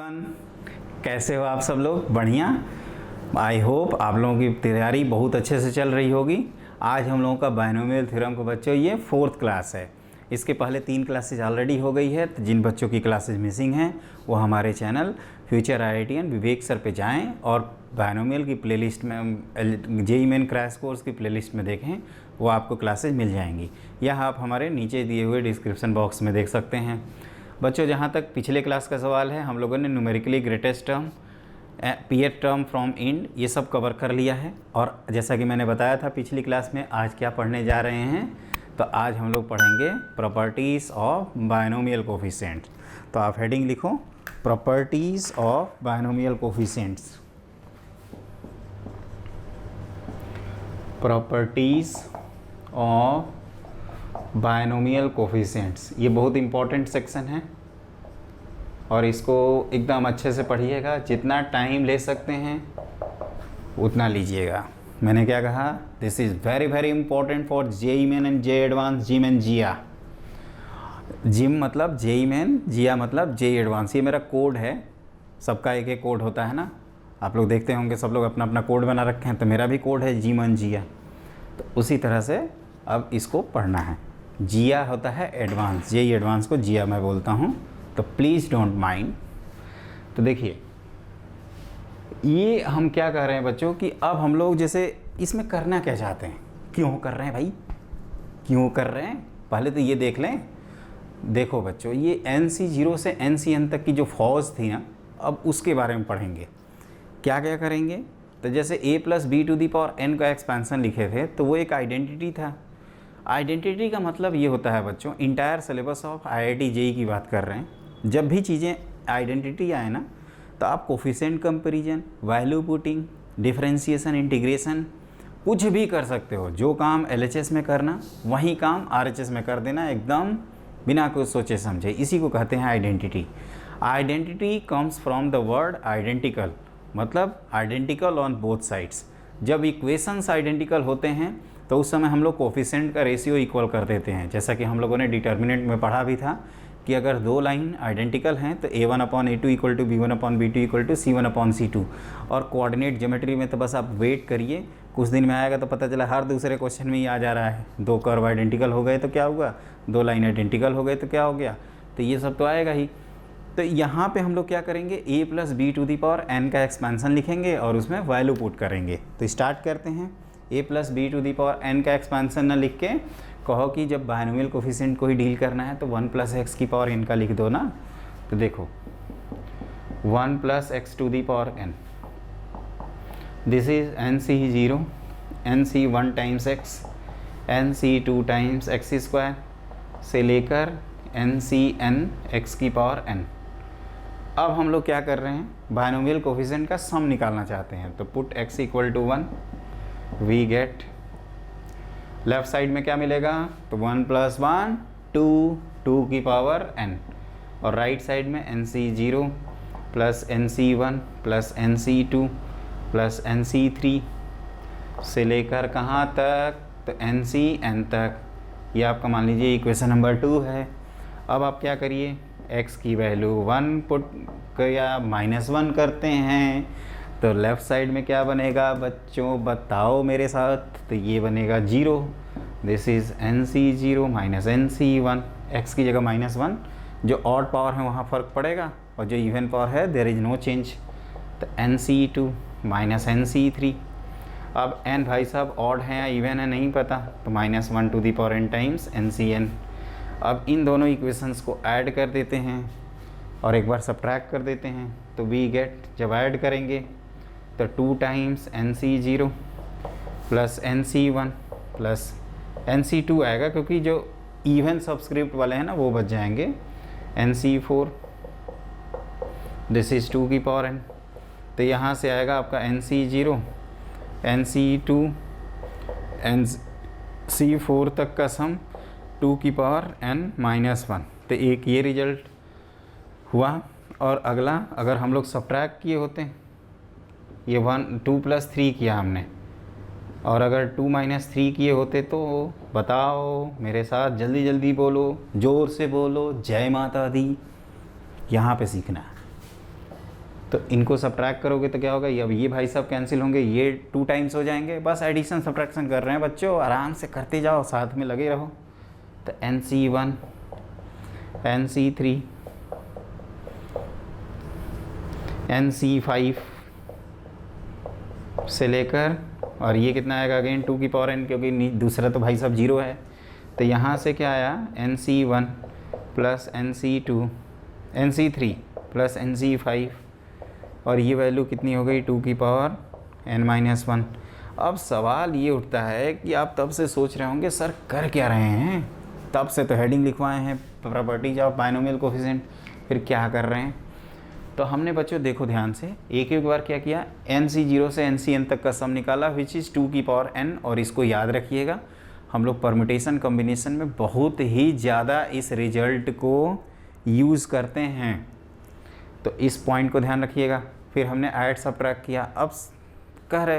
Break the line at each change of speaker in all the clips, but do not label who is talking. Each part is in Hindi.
एवरीवन, कैसे हो आप सब लोग? बढ़िया। आई होप आप लोगों की तैयारी बहुत अच्छे से चल रही होगी। आज हम लोगों का बायनोमियल थ्योरम को बच्चों ये 4th क्लास है। इसके पहले 3 क्लासेज ऑलरेडी हो गई है, तो जिन बच्चों की क्लासेज मिसिंग हैं वो हमारे चैनल फ्यूचर IITian विवेक सर पे जाएं और बायनोमियल की प्लेलिस्ट में जेईई मेन क्रैश कोर्स की प्लेलिस्ट में देखें, वो आपको क्लासेज मिल जाएंगी। यह आप हमारे नीचे दिए हुए डिस्क्रिप्शन बॉक्स में देख सकते हैं। बच्चों, जहाँ तक पिछले क्लास का सवाल है, हम लोगों ने numerically greatest term, pth term from end, ये सब कवर कर लिया है। और जैसा कि मैंने बताया था पिछली क्लास में, आज क्या पढ़ने जा रहे हैं, तो आज हम लोग पढ़ेंगे प्रॉपर्टीज़ ऑफ बायनोमियल कोफिशिएंट। तो आप हेडिंग लिखो, properties of binomial coefficients. Properties of binomial coefficients, ये बहुत इंपॉर्टेंट सेक्शन है और इसको एकदम अच्छे से पढ़िएगा। जितना टाइम ले सकते हैं उतना लीजिएगा। मैंने क्या कहा? This is very very important for JEE Main and J advance, Jim and Jiya. Jim मतलब जेईई मेन, जिया मतलब जेईई एडवांस। ये मेरा कोड है, सबका एक एक कोड होता है ना। आप लोग देखते होंगे सब लोग अपना अपना कोड बना रखे हैं, तो मेरा भी कोड है जिम एंड जिया। तो उसी तरह से अब इसको पढ़ना है। जिया होता है एडवांस, जेईई एडवांस को जिया मैं बोलता हूँ, तो प्लीज़ डोंट माइंड। तो देखिए, ये हम क्या कह रहे हैं बच्चों कि अब हम लोग जैसे इसमें करना क्या चाहते हैं, क्यों कर रहे हैं भाई, क्यों कर रहे हैं, पहले तो ये देख लें। देखो बच्चों, ये NC0 से NCN तक की जो फॉर्स थी ना, अब उसके बारे में पढ़ेंगे। क्या क्या करेंगे? तो जैसे a + b⁴n का एक्सपेंसन लिखे थे, तो वो एक आइडेंटिटी था। आइडेंटिटी का मतलब ये होता है बच्चों, entire syllabus of IIT JEE की बात कर रहे हैं। जब भी चीज़ें आइडेंटिटी आए ना, तो आप coefficient comparison, value putting, differentiation, integration कुछ भी कर सकते हो। जो काम LHS में करना वही काम RHS में कर देना, एकदम बिना कुछ सोचे समझे। इसी को कहते हैं identity. Identity comes from the word identical, मतलब आइडेंटिकल ऑन बोथ साइड्स। जब इक्वेशंस आइडेंटिकल होते हैं तो उस समय हम लोग कोफिशिएंट का रेशियो इक्वल कर देते हैं। जैसा कि हम लोगों ने डिटर्मिनेंट में पढ़ा भी था कि अगर दो लाइन आइडेंटिकल हैं तो A1/A2 = B1/B2 = C1/C2। और कोऑर्डिनेट ज्योमेट्री में तो बस आप वेट करिए, कुछ दिन में आएगा तो पता चला हर दूसरे क्वेश्चन में ही आ जा रहा है। दो कर्व आइडेंटिकल हो गए तो क्या हुआ, दो लाइन आइडेंटिकल हो गए तो क्या हो गया, तो ये सब तो आएगा ही। तो यहाँ पे हम लोग क्या करेंगे, a + b⁴n का एक्सपेंसन लिखेंगे और उसमें वैल्यू पुट करेंगे। तो स्टार्ट करते हैं। a + b⁴n का एक्सपेंसन ना लिख के कहो कि जब बायनोमियल कोफिशिएंट को ही डील करना है तो 1 + x⁴n का लिख दो ना। तो देखो 1 + x⁴n, this is NC0, NC1 × x, NC2 × x² से लेकर NCn x⁴n। अब हम लोग क्या कर रहे हैं, बायनोमियल कोफिशिएंट का सम निकालना चाहते हैं। तो put x = 1, we get left side में क्या मिलेगा, तो 1 + 1 2n, और राइट साइड में NC0 + NC1 + NC2 + NC3 से लेकर कहाँ तक, तो NCn तक। ये आपका मान लीजिए इक्वेशन नंबर 2 है। अब आप क्या करिए, x की वैल्यू 1 पुट या -1 करते हैं, तो लेफ़्ट साइड में क्या बनेगा बच्चों, बताओ मेरे साथ, तो ये बनेगा 0। This is NC0 - NC1, x की जगह -1, जो ऑड पावर है वहाँ फ़र्क पड़ेगा और जो इवन पावर है देयर इज़ नो चेंज। तो NC2 - NC3। अब n भाई साहब ऑड है या इवन है नहीं पता, तो -1⁴n × NCn। अब इन दोनों इक्वेशंस को ऐड कर देते हैं और एक बार सब्ट्रैक्ट कर देते हैं, तो वी गेट, जब ऐड करेंगे तो 2 × NC0 + NC1 + NC2 आएगा, क्योंकि जो इवन सब्सक्रिप्ट वाले हैं ना वो बच जाएंगे, NC4, दिस इज़ 2n। तो यहाँ से आएगा आपका NC0, NC2, NC4 तक का सम 2n - 1। तो एक ये रिजल्ट हुआ। और अगला, अगर हम लोग सब्ट्रैक्ट किए होते हैं, ये 2 + 3 किया हमने, और अगर 2 - 3 किए होते, तो बताओ मेरे साथ, जल्दी जल्दी बोलो, ज़ोर से बोलो, जय माता दी। यहाँ पे सीखना है। तो इनको सब्ट्रैक्ट करोगे तो क्या होगा, अब ये भाई साहब कैंसिल होंगे, ये 2 टाइम्स हो जाएंगे। बस एडिशन सब्ट्रैक्शन कर रहे हैं बच्चों, आराम से करते जाओ, साथ में लगे रहो। तो NC1 NC3 NC5 से लेकर, और ये कितना आएगा अगेन 2 की पावर n, क्योंकि दूसरा तो भाई साहब 0 है। तो यहाँ से क्या आया NC1 plus NC2 NC3 plus NC5, और ये वैल्यू कितनी हो गई 2 की पावर n-1। अब सवाल ये उठता है कि आप तब से सोच रहे होंगे सर कर क्या रहे हैं, तब से तो हेडिंग लिखवाए हैं प्रॉपर्टीज ऑफ बाइनोमियल कोफिशिएंट, फिर क्या कर रहे हैं। तो हमने बच्चों देखो ध्यान से, एक बार क्या किया, NC0 से NCn तक का सम निकाला विच इज़ 2 की पावर n। और इसको याद रखिएगा, हम लोग परम्यूटेशन कॉम्बिनेशन में बहुत ही ज़्यादा इस रिजल्ट को यूज़ करते हैं, तो इस पॉइंट को ध्यान रखिएगा। फिर हमने ऐड सब्ट्रैक्ट किया। अब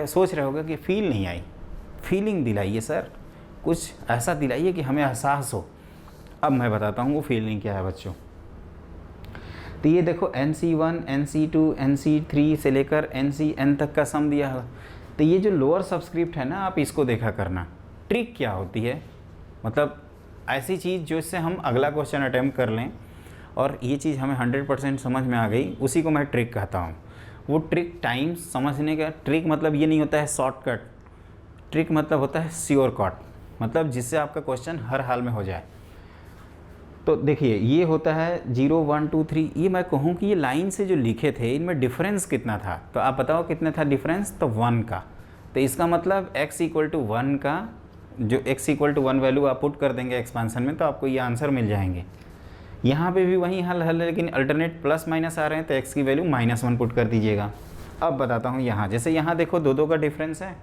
सोच रहे होगा कि फील नहीं आई, फीलिंग दिलाइए सर, कुछ ऐसा दिलाइए कि हमें एहसास हो। अब मैं बताता हूँ वो फीलिंग क्या है बच्चों। तो ये देखो NC1 NC2 NC3 से लेकर NCn तक का सम दिया है। तो ये जो लोअर सबस्क्रिप्ट है ना, आप इसको देखा करना। ट्रिक क्या होती है, मतलब ऐसी चीज़ जो इससे हम अगला क्वेश्चन अटैम्प्ट कर लें और ये चीज़ हमें 100% समझ में आ गई, उसी को मैं ट्रिक कहता हूँ। वो ट्रिक टाइम समझने का ट्रिक मतलब ये नहीं होता है शॉर्टकट, ट्रिक मतलब होता है श्योर कट, मतलब जिससे आपका क्वेश्चन हर हाल में हो जाए। तो देखिए ये होता है 0 1 2 3, ये मैं कहूँ कि ये लाइन से जो लिखे थे इनमें डिफरेंस कितना था, तो आप बताओ कितना था डिफरेंस, तो 1 का। तो इसका मतलब x = 1 का, जो x = 1 वैल्यू आप पुट कर देंगे एक्सपांसन में, तो आपको ये आंसर मिल जाएंगे। यहाँ पे भी वही हल है, लेकिन अल्टरनेट प्लस माइनस आ रहे हैं, तो x की वैल्यू -1 पुट कर दीजिएगा। अब बताता हूँ यहाँ, जैसे यहाँ देखो 2 का डिफरेंस है,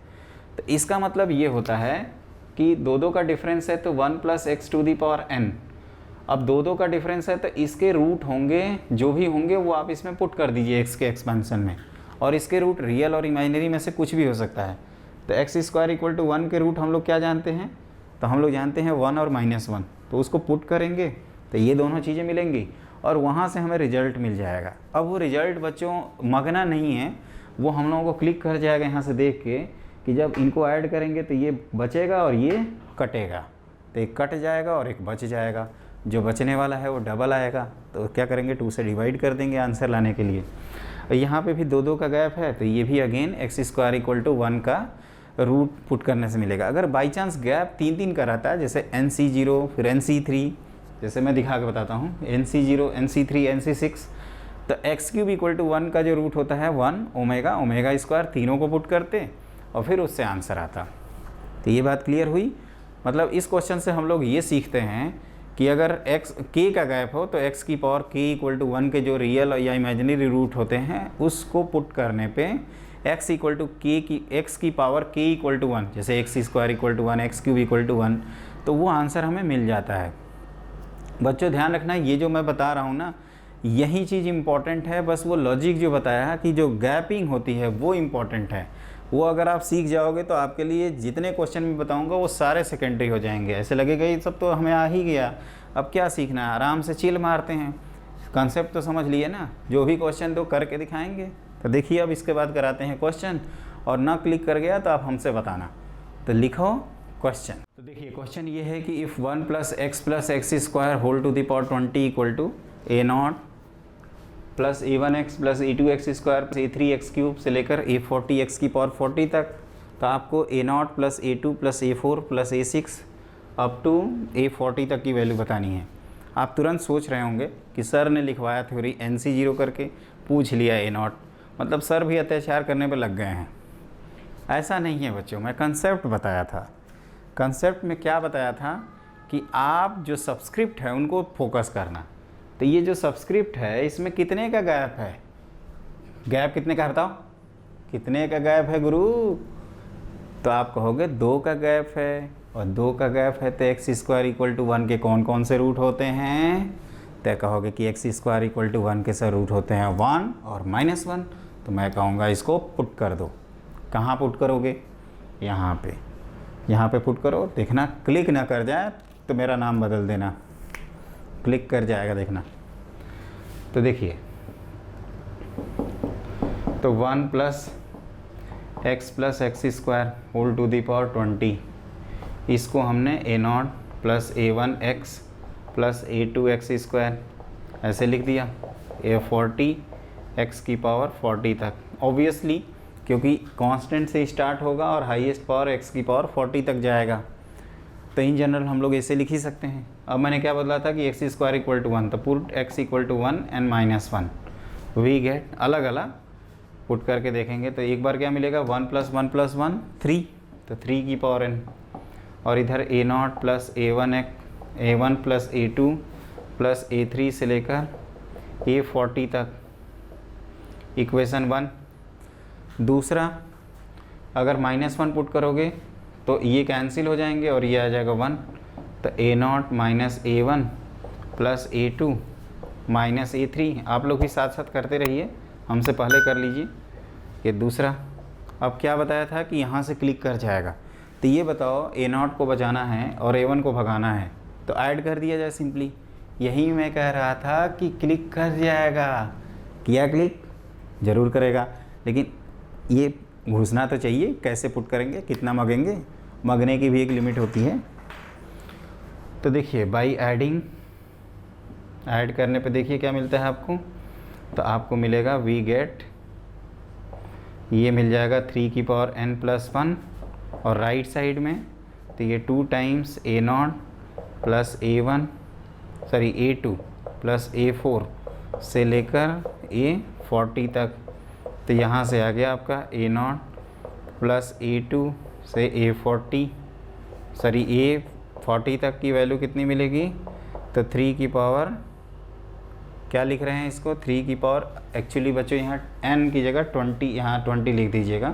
तो इसका मतलब ये होता है कि 2 का डिफरेंस है तो 1 + x⁴n। अब 2 का डिफरेंस है तो इसके रूट होंगे, जो भी होंगे वो आप इसमें पुट कर दीजिए x के एक्सपेंशन में, और इसके रूट रियल और इमेजिनरी में से कुछ भी हो सकता है। तो x² = 1 के रूट हम लोग क्या जानते हैं, तो हम लोग जानते हैं 1 और -1, तो उसको पुट करेंगे तो ये दोनों चीज़ें मिलेंगी और वहाँ से हमें रिजल्ट मिल जाएगा। अब वो रिजल्ट बच्चों मगना नहीं है, वो हम लोगों को क्लिक कर जाएगा यहाँ से देख के कि जब इनको ऐड करेंगे तो ये बचेगा और ये कटेगा, तो एक कट जाएगा और एक बच जाएगा, जो बचने वाला है वो डबल आएगा। तो क्या करेंगे, 2 से डिवाइड कर देंगे आंसर लाने के लिए। और यहाँ पे भी 2 का गैप है, तो ये भी अगेन x² = 1 का रूट पुट करने से मिलेगा। अगर बाई चांस गैप 3 का रहता है, जैसे NC0 फिर NC3, जैसे मैं दिखा के बताता हूँ, NC0 NC3 NC6, तो x³ = 1 का जो रूट होता है 1 ओमेगा², तीनों को पुट करते और फिर उससे आंसर आता। तो ये बात क्लियर हुई। मतलब इस क्वेश्चन से हम लोग ये सीखते हैं कि अगर k का गैप हो तो x की पावर k = 1 के जो रियल या इमेजिनरी रूट होते हैं उसको पुट करने पे x की पावर k = 1, जैसे x² = 1 x³ = 1, तो वो आंसर हमें मिल जाता है। बच्चों ध्यान रखना, ये जो मैं बता रहा हूँ ना, यही चीज़ इम्पॉर्टेंट है। बस वो लॉजिक जो बताया कि जो गैपिंग होती है वो इम्पॉर्टेंट है, वो अगर आप सीख जाओगे तो आपके लिए जितने क्वेश्चन मैं बताऊंगा वो सारे सेकेंडरी हो जाएंगे। ऐसे लगेगा ये सब तो हमें आ ही गया, अब क्या सीखना है, आराम से चिल मारते हैं, कॉन्सेप्ट तो समझ लिए ना। जो भी क्वेश्चन दो करके दिखाएंगे। तो देखिए अब इसके बाद कराते हैं क्वेश्चन, और ना क्लिक कर गया तो आप हमसे बताना। तो लिखो क्वेश्चन। तो देखिए क्वेश्चन ये है कि if 1 + x + x² whole to the power 20 = a0 + a1x + a2x² a3x³ से लेकर a40x की पावर 40 तक, तो आपको a0 + a2 + a4 + a6 up to a40 तक की वैल्यू बतानी है। आप तुरंत सोच रहे होंगे कि सर ने लिखवाया थ्योरी NC0 करके पूछ लिया a0, मतलब सर भी अत्याचार करने पे लग गए हैं। ऐसा नहीं है बच्चों, मैं कंसेप्ट बताया था। कंसेप्ट में क्या बताया था कि आप जो सबस्क्रिप्ट है उनको फोकस करना। तो ये जो सबस्क्रिप्ट है इसमें कितने का गैप है, गैप कितने का है बताओ, कितने का गैप है गुरु, तो आप कहोगे 2 का गैप है, और 2 का गैप है तो x² = 1 के कौन कौन से रूट होते हैं, तो कहोगे कि x² = 1 के सर रूट होते हैं 1 और -1, तो मैं कहूँगा इसको पुट कर दो। कहाँ पुट करोगे, यहाँ पे पुट करो। देखना क्लिक ना कर जाए तो मेरा नाम बदल देना, क्लिक कर जाएगा देखना। तो देखिए तो 1 plus x square whole to the power 20, इसको हमने a0 plus a1 x plus a2 x square ऐसे लिख दिया, a40 एक्स की पावर 40 तक। ऑब्वियसली क्योंकि कांस्टेंट से स्टार्ट होगा और हाईएस्ट पावर एक्स की पावर 40 तक जाएगा, तो इन जनरल हम लोग ऐसे लिख ही सकते हैं। अब मैंने क्या बदला था कि एक्स स्क्वायर इक्वल टू 1, तो put x equal to 1 and -1 we get, अलग अलग पुट करके देखेंगे तो एक बार क्या मिलेगा 1 + 1 + 1 3, तो 3 की पावर n, और इधर a0 plus a1 plus a2 plus a3 से लेकर a40 तक, इक्वेशन 1। दूसरा अगर -1 पुट करोगे तो ये कैंसिल हो जाएंगे और ये आ जाएगा 1, तो a0 minus a1 plus a2 minus a3, आप लोग भी साथ साथ करते रहिए, हमसे पहले कर लीजिए। ये दूसरा, अब क्या बताया था कि यहाँ से क्लिक कर जाएगा, तो ये बताओ a0 को बचाना है और a1 को भगाना है, तो ऐड कर दिया जाए सिंपली। यही मैं कह रहा था कि क्लिक कर जाएगा, किया क्लिक ज़रूर करेगा, लेकिन ये घुसना तो चाहिए, कैसे पुट करेंगे, कितना मगेंगे, मगने की भी एक लिमिट होती है। तो देखिए बाई एडिंग, ऐड करने पे देखिए क्या मिलता है आपको, तो आपको मिलेगा वी गेट, ये मिल जाएगा 3 की पावर n + 1, और राइट साइड में तो ये 2 times a0 plus a2 plus a4 से लेकर a40 तक, तो यहाँ से आ गया आपका a0 प्लस a2 से a40 तक की वैल्यू कितनी मिलेगी, तो 3 की पावर, क्या लिख रहे हैं इसको, 3 की पावर, एक्चुअली बच्चों यहाँ n की जगह 20, यहाँ 20 लिख दीजिएगा,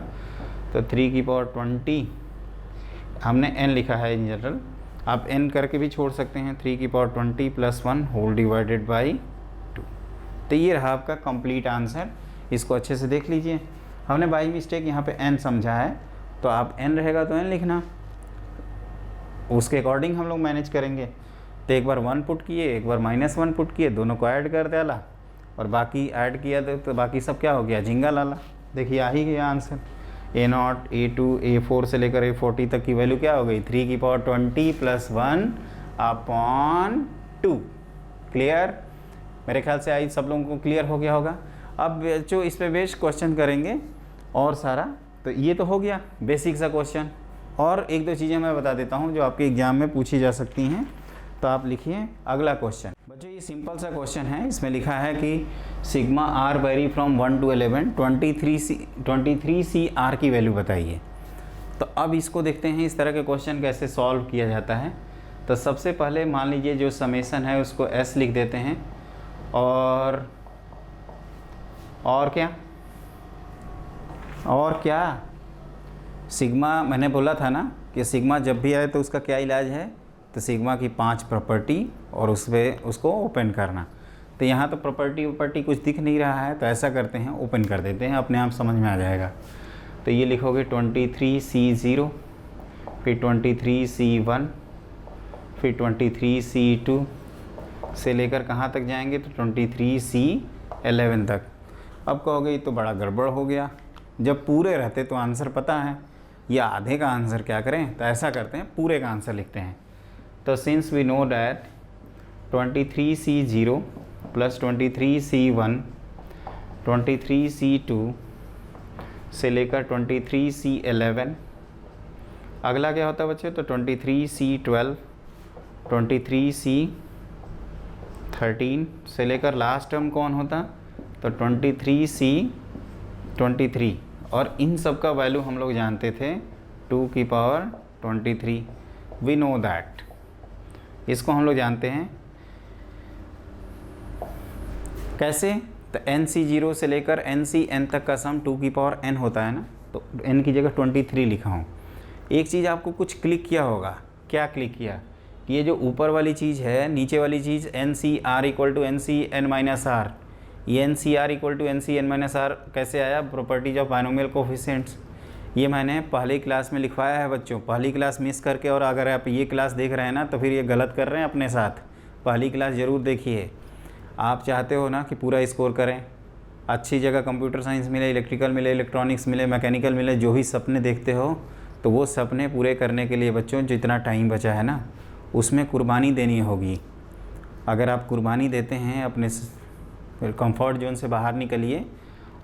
तो 3 की पावर 20, हमने n लिखा है इन जनरल, आप n करके भी छोड़ सकते हैं, 3 की पावर 20 + 1 होल डिवाइडेड बाई 2। तो ये रहा आपका कंप्लीट आंसर, इसको अच्छे से देख लीजिए। हमने बाई मिस्टेक यहाँ पे n समझा है, तो आप n रहेगा तो n लिखना, उसके अकॉर्डिंग हम लोग मैनेज करेंगे। तो एक बार 1 पुट किए, एक बार -1 पुट किए, दोनों को ऐड कर डाला, और बाकी ऐड किया तो बाकी सब क्या हो गया, झिंगा लाला। देखिए आ ही गया आंसर, a0 a2 a4 से लेकर a40 तक की वैल्यू क्या हो गई, 3 की पावर 20 + 1/2। क्लियर, मेरे ख्याल से आई सब लोगों को क्लियर हो गया होगा। अब जो इस पे बेस्ड क्वेश्चन करेंगे और सारा, तो ये तो हो गया बेसिक सा क्वेश्चन। और एक दो चीज़ें मैं बता देता हूँ जो आपके एग्जाम में पूछी जा सकती हैं, तो आप लिखिए अगला क्वेश्चन। बच्चों ये सिंपल सा क्वेश्चन है, इसमें लिखा है कि sigma r vary from 1 to 11, 23 C r की वैल्यू बताइए। तो अब इसको देखते हैं इस तरह के क्वेश्चन कैसे सॉल्व किया जाता है। तो सबसे पहले मान लीजिए जो समेसन है उसको एस लिख देते हैं, और क्या सिग्मा, मैंने बोला था ना कि सिग्मा जब भी आए तो उसका क्या इलाज है, तो सिग्मा की 5 प्रॉपर्टी और उसको ओपन करना। तो यहाँ तो प्रॉपर्टी कुछ दिख नहीं रहा है, तो ऐसा करते हैं ओपन कर देते हैं, अपने आप समझ में आ जाएगा। तो ये लिखोगे 23C0, फिर 23C1, फिर 23C2 से लेकर कहाँ तक जाएंगे, तो 23C11 तक। अब कहोगे ये तो बड़ा गड़बड़ हो गया, जब पूरे रहते तो आंसर पता है, या आधे का आंसर क्या करें, तो ऐसा करते हैं पूरे का आंसर लिखते हैं। तो since we know that 23C0 plus 23C1, 23C2 से लेकर 23C11, अगला क्या होता है बच्चे, तो 23C12, 23C13 से लेकर लास्ट टर्म कौन होता, तो 23C23, और इन सब का वैल्यू हम लोग जानते थे 2 की पावर 23, वी नो दैट, इसको हम लोग जानते हैं। कैसे, तो NC0 से लेकर NCN तक का सम 2 की पावर n होता है ना, तो n की जगह 23 लिखा हूँ। एक चीज़ आपको कुछ क्लिक किया होगा, क्या क्लिक किया, कि ये जो ऊपर वाली चीज़ है, नीचे वाली चीज़ NCR = NCN-R, ये NCR = NCN-R कैसे आया, प्रॉपर्टीज ऑफ बाइनोमियल कोफिशिएंट्स। ये मैंने पहली क्लास में लिखवाया है बच्चों, पहली क्लास मिस करके, और अगर आप ये क्लास देख रहे हैं ना तो फिर ये गलत कर रहे हैं अपने साथ। पहली क्लास ज़रूर देखिए, आप चाहते हो ना कि पूरा स्कोर करें, अच्छी जगह कंप्यूटर साइंस मिले, इलेक्ट्रिकल मिले, इलेक्ट्रॉनिक्स मिले, मैकेनिकल मिले, जो भी सपने देखते हो, तो वो सपने पूरे करने के लिए बच्चों जितना टाइम बचा है ना, उसमें कुर्बानी देनी होगी। अगर आप कुर्बानी देते हैं अपने कंफर्ट जोन से बाहर निकलिए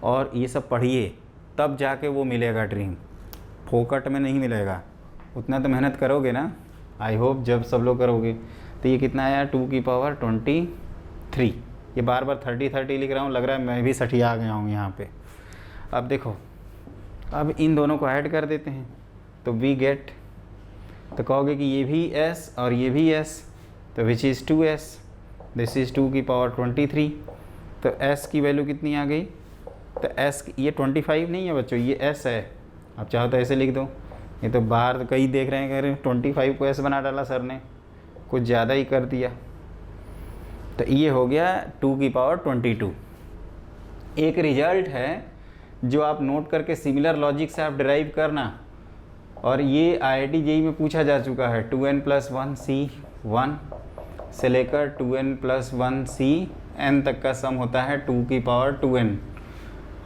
और ये सब पढ़िए, तब जाके वो मिलेगा ड्रीम, फोकट में नहीं मिलेगा। उतना तो मेहनत करोगे ना, आई होप जब सब लोग करोगे। तो ये कितना आया 2 की पावर 23। ये बार बार 30 लिख रहा हूँ, लग रहा है मैं भी सठिया गया हूँ यहाँ पे। अब देखो, अब इन दोनों को ऐड कर देते हैं तो वी गेट, तो कहोगे कि ये भी s और ये भी s, तो which is 2s, this is 2 की पावर 23। तो s की वैल्यू कितनी आ गई, तो s ये 25 नहीं है बच्चों, ये s है। आप चाहो तो ऐसे लिख दो, ये तो बाहर तो कई देख रहे हैं, कह रहे 25 को s बना डाला सर ने, कुछ ज़्यादा ही कर दिया। तो ये हो गया 2 की पावर 22। एक रिजल्ट है जो आप नोट करके सिमिलर लॉजिक से आप डिराइव करना, और ये IIT JEE में पूछा जा चुका है। 2n+1c1 से लेकर 2n+1cn तक का सम होता है 2 की पावर 2n,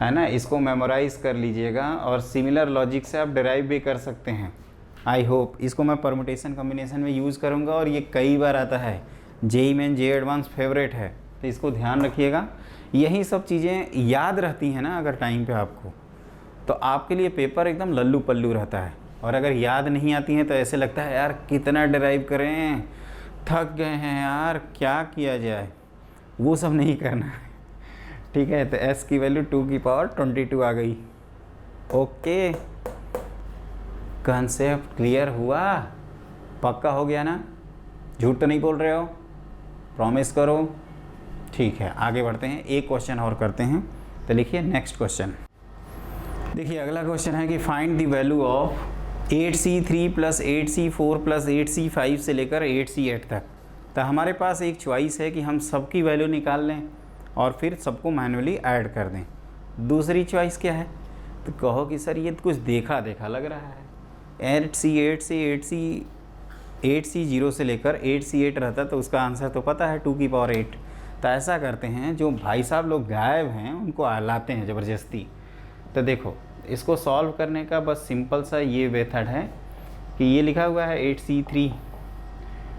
है ना। इसको मेमोराइज़ कर लीजिएगा और सिमिलर लॉजिक से आप डिराइव भी कर सकते हैं। आई होप इसको मैं परमुटेशन कॉम्बिनेशन में यूज़ करूँगा, और ये कई बार आता है, JEE main JEE advance favourite है, तो इसको ध्यान रखिएगा। यही सब चीज़ें याद रहती हैं ना अगर टाइम पे आपको, तो आपके लिए पेपर एकदम लल्लू पल्लू रहता है। और अगर याद नहीं आती हैं तो ऐसे लगता है यार कितना डिराइव करें, थक गए हैं यार, क्या किया जाए। वो सब नहीं करना है, ठीक है। तो s की वैल्यू 2 की पावर 22 आ गई। ओके, कंसेप्ट क्लियर हुआ, पक्का हो गया ना, झूठ तो नहीं बोल रहे हो, प्रॉमिस करो। ठीक है, आगे बढ़ते हैं, एक क्वेश्चन और करते हैं। तो लिखिए नेक्स्ट क्वेश्चन। देखिए अगला क्वेश्चन है कि find the value of 8c3 + 8c4 + 8c5 से लेकर 8c8 तक। तो हमारे पास एक चॉइस है कि हम सबकी वैल्यू निकाल लें और फिर सबको मैन्युअली ऐड कर दें। दूसरी चॉइस क्या है, तो कहो कि सर ये तो कुछ देखा देखा लग रहा है, 8c8 से 8c0 से लेकर 8c8 रहता, तो उसका आंसर तो पता है 2 की पावर 8। तो ऐसा करते हैं, जो भाई साहब लोग गायब हैं उनको लाते हैं ज़बरदस्ती। तो देखो, इसको सॉल्व करने का बस सिंपल सा ये मेथड है कि ये लिखा हुआ है 8c3,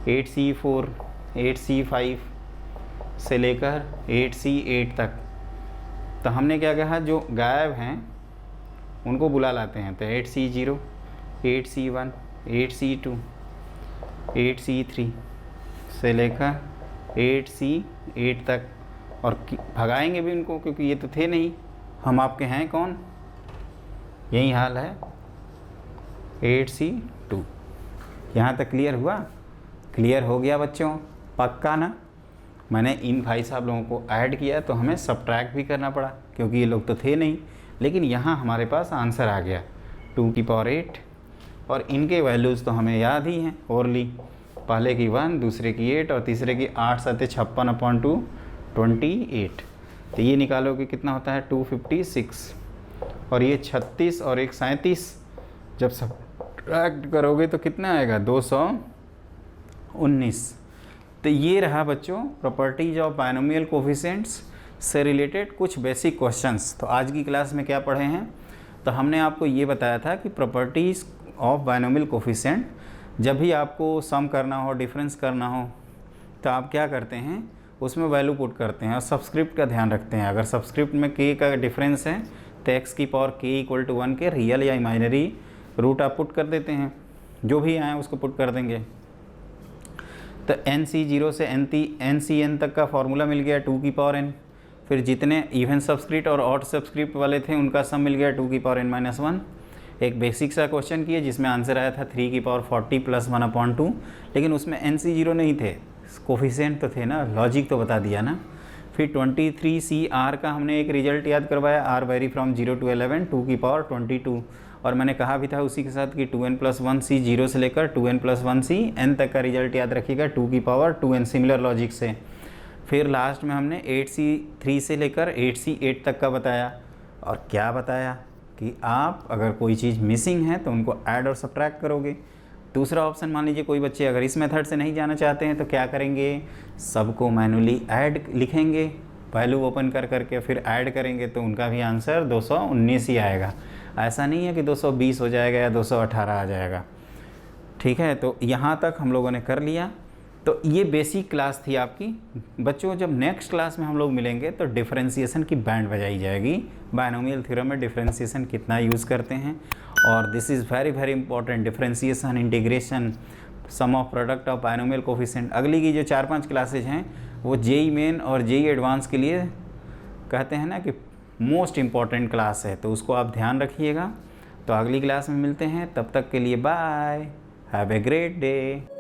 8c4, 8c5 से लेकर 8c8 तक। तो हमने क्या कहा, जो गायब हैं उनको बुला लाते हैं। तो 8c0, 8c1, 8c2, 8c3 से लेकर 8c8 तक, और भगाएंगे भी उनको क्योंकि ये तो थे नहीं, हम आपके हैं कौन, यही हाल है 8c2। यहाँ तक क्लियर हुआ? क्लियर हो गया बच्चों, पक्का ना। मैंने इन भाई साहब लोगों को ऐड किया तो हमें सब्ट्रैक्ट भी करना पड़ा क्योंकि ये लोग तो थे नहीं, लेकिन यहाँ हमारे पास आंसर आ गया 2 की पावर 8, और इनके वैल्यूज़ तो हमें याद ही हैं ओरली, पहले की 1, दूसरे की 8 और तीसरे की 8 7 56/2 28। तो ये निकालोगे कितना होता है 256, और ये 36 और एक 37 जब सब्ट्रैक्ट करोगे तो कितना आएगा 219। तो ये रहा बच्चों प्रॉपर्टीज ऑफ बायनोमियल कोफिशिएंट्स से रिलेटेड कुछ बेसिक क्वेश्चंस। तो आज की क्लास में क्या पढ़े हैं, तो हमने आपको ये बताया था कि प्रॉपर्टीज़ ऑफ बायनोमियल कोफिशिएंट, जब भी आपको सम करना हो, डिफरेंस करना हो, तो आप क्या करते हैं, उसमें वैल्यू पुट करते हैं और सबस्क्रिप्ट का ध्यान रखते हैं। अगर सबस्क्रिप्ट में k का डिफरेंस है तो x की पावर k = 1 के रियल या इमेजिनरी रूट आप पुट कर देते हैं, जो भी आए उसको पुट कर देंगे। तो NC0 से NCN तक का फॉर्मूला मिल गया 2 की पावर n, फिर जितने इवन सबस्क्रिप्ट और ऑड सबस्क्रिप्ट वाले थे उनका सम मिल गया 2 की पावर n-1। एक बेसिक सा क्वेश्चन किए जिसमें आंसर आया था 3 की पावर 40 + 1/2, लेकिन उसमें NC0 नहीं थे, कोफिशिएंट तो थे ना, लॉजिक तो बता दिया ना। फिर 23CR का हमने एक रिजल्ट याद करवाया, R वेरी फ्रॉम 0 to 11, 2 की पावर 22, और मैंने कहा भी था उसी के साथ कि 2n+1c 0 से लेकर 2n+1c n तक का रिजल्ट याद रखिएगा 2 की पावर 2n, सिमिलर लॉजिक से। फिर लास्ट में हमने 8c3 से लेकर 8c8 तक का बताया, और क्या बताया कि आप अगर कोई चीज़ मिसिंग है तो उनको ऐड और सब्ट्रैक्ट करोगे। दूसरा ऑप्शन, मान लीजिए कोई बच्चे अगर इस मेथड से नहीं जाना चाहते हैं तो क्या करेंगे, सबको मैनुअली ऐड लिखेंगे, वैल्यू ओपन कर करके फिर ऐड करेंगे तो उनका भी आंसर 219 ही आएगा। ऐसा नहीं है कि 220 हो जाएगा या 218 आ जाएगा। ठीक है, तो यहाँ तक हम लोगों ने कर लिया। तो ये बेसिक क्लास थी आपकी बच्चों। जब नेक्स्ट क्लास में हम लोग मिलेंगे तो डिफरेंशिएशन की बैंड बजाई जाएगी, बायनोमियल थ्योरम में डिफरेंशिएशन कितना यूज़ करते हैं, और this is very very important, differentiation, integration, sum of product of binomial coefficient. अगली की जो 4-5 क्लासेज हैं वो जेई मेन और जेई एडवांस के लिए कहते हैं ना कि मोस्ट इम्पॉर्टेंट क्लास है, तो उसको आप ध्यान रखिएगा। तो अगली क्लास में मिलते हैं, तब तक के लिए bye, have a great day.